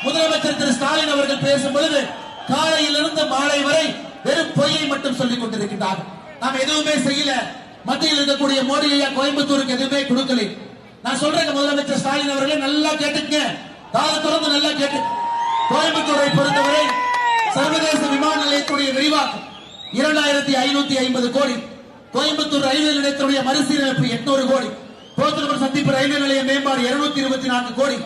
முதலமைச்சர் திரு ஸ்டாலின் அவர்கள் பேசும் பொழுது காலையிலிருந்து மாலை வரை வெறும் பொய்யை மட்டும் சொல்லிக் கொண்டிருக்கின்றார். நாம் எதுவுமே செய்யல. மத்தியில் இருக்கக்கூடிய மோடி ஐயா கோயம்புத்தூருக்கு எதுவுமே கொடுக்கல. நான் சொல்றேன் முதலமைச்சர் ஸ்டாலின் அவர்களே, நல்லா கேட்டுங்க, காது திறந்து நல்லா கேட்டு. கோயம்புத்தூரை பொறுத்தவரை சர்வதேச விமான நிலையத்துடைய விரிவாக்கம் 2550 கோடி, கோயம்புத்தூர் ரயில்வே நிலையத்துடைய மறுசீரமைப்பு 800 கோடி, போத்தனூர் சந்திப்பு ரயில்வே நிலைய மேம்பாடு 224 கோடி,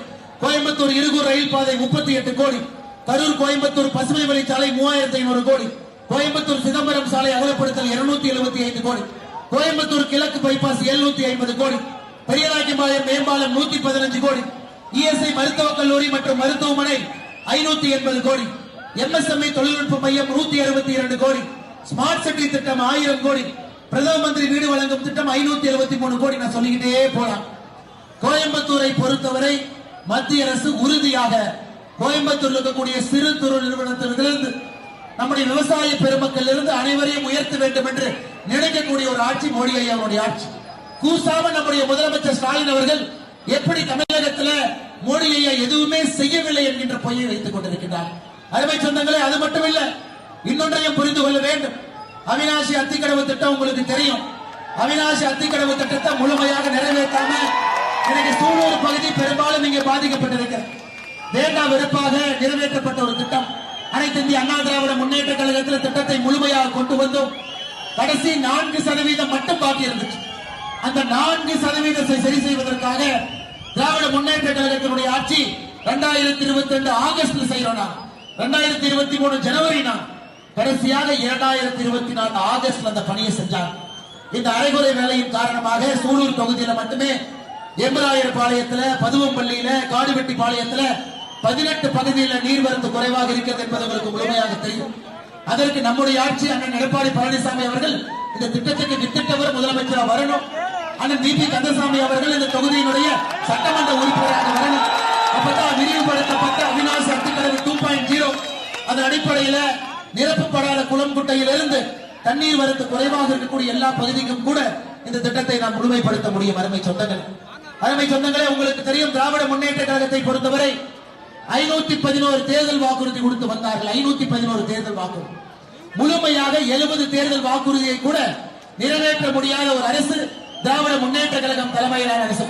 கோயம்புத்தூர் இருகூர் ரயில் பாதை 38 கோடி, கரூர் கோயம்புத்தூர் பசுமை வழிச்சாலை 3500 கோடி, கோயம்புத்தூர் சிதம்பரம் சாலை அகலப்படுத்தல் 275 கோடி, கோயம்புத்தூர் கிழக்கு பைபாஸ் 750 கோடி, பெரியநாயக்கம்பாளையம் மேம்பாலம் 115 கோடி, இஎஸ்ஐ மருத்துவக் கல்லூரி மற்றும் மருத்துவமனை 580 கோடி, எம்எஸ்எம்இ தொழில்நுட்ப மையம் 162 கோடி, ஸ்மார்ட் சிட்டி திட்டம் 1000 கோடி, பிரதம மந்திரி வீடு வழங்கும் திட்டம் 573 கோடி. நான் சொல்லிக்கிட்டே போலாம். கோயம்புத்தூரை பொறுத்தவரை மத்திய அரசு உறுதியாக கோயம்புத்தூர் இருக்கக்கூடிய சிறு துறை நிறுவனத்திலிருந்து நம்முடைய விவசாய பெருமக்கள் இருந்து அனைவரையும் உயர்த்த வேண்டும் என்று நினைக்கக்கூடிய ஒரு ஆட்சி மோடி ஐயாவுடைய ஆட்சி. கூசாம நம்முடைய முதலமைச்சர் ஸ்டாலின் அவர்கள் எப்படி தமிழகத்தில் மோடி ஐயா எதுவுமே செய்யவில்லை என்கின்ற பொய்யை வைத்துக் கொண்டிருக்கிறார். அருமை சொந்தங்களே, அது மட்டும் இல்ல, இன்னொன்றையும் புரிந்து கொள்ள வேண்டும். அவிநாசி அத்திக்கடவு திட்டம் உங்களுக்கு தெரியும். அவிநாசி அத்திக்கடவு திட்டத்தை முழுமையாக நிறைவேற்றாம இன்னைக்கு சூலூர் பகுதி பெரும்பாலும் இங்கே பாதிக்கப்பட்டிருக்கிறது. வேண்டா வெறுப்பாக நிறைவேற்றப்பட்ட ஒரு திட்டம். அனைத்து இந்திய அண்ணா திராவிட முன்னேற்ற கழகத்தில் திட்டத்தை முழுமையாக கொண்டு வந்தோம். கடைசி 4% மட்டும் பாக்கி இருந்துச்சு. அந்த 4% சரி செய்வதற்காக திராவிட முன்னேற்ற கழகத்தினுடைய ஆட்சி 2022 ஆகஸ்ட்ல செய்யறோம். 2023 ஜனவரி கடைசியாக 2024 ஆகஸ்ட்ல அந்த பணியை செஞ்சாங்க. இந்த அரைகுறை வேலையின் காரணமாக சூலூர் தொகுதியில மட்டுமே எம்பராயர் பாளையத்துல, பதுவம்பள்ளியில, காடுவெட்டி பாளையத்துல 18 பகுதியில் நீர்வரத்து குறைவாக இருக்கிறது என்பது உங்களுக்கு முழுமையாக தெரியும். அதற்கு நம்முடைய ஆட்சி அண்ணன் எடப்பாடி பழனிசாமி அவர்கள் இந்த திட்டத்துக்கு வித்திட்டவர் முதலமைச்சராக வரணும். அண்ணன் வி பி கந்தசாமி அவர்கள் இந்த தொகுதியினுடைய சட்டமன்ற உறுப்பினராக வரணும். அப்பதான் விரிவுபடுத்தப்பட்ட அவிநாசி அத்திக்கடவு 2.0 அதன் அடிப்படையில நிரப்பப்படாத குளம் குட்டையிலிருந்து தண்ணீர் வரத்து குறைவாக இருக்கக்கூடிய எல்லா பகுதிக்கும் கூட இந்த திட்டத்தை நாம் முழுமைப்படுத்த முடியும். அருமை சொந்தங்களே, உங்களுக்கு தெரியும், திராவிட முன்னேற்ற கழகத்தை பொறுத்தவரை 511 தேர்தல் வாக்குறுதி கொடுத்து வந்தார்கள். 511 தேர்தல் வாக்குறுதி, முழுமையாக 70 தேர்தல் வாக்குறுதியை கூட நிறைவேற்ற முடியாத ஒரு அரசு திராவிட முன்னேற்ற கழகம் தலைமையிலான அரசு.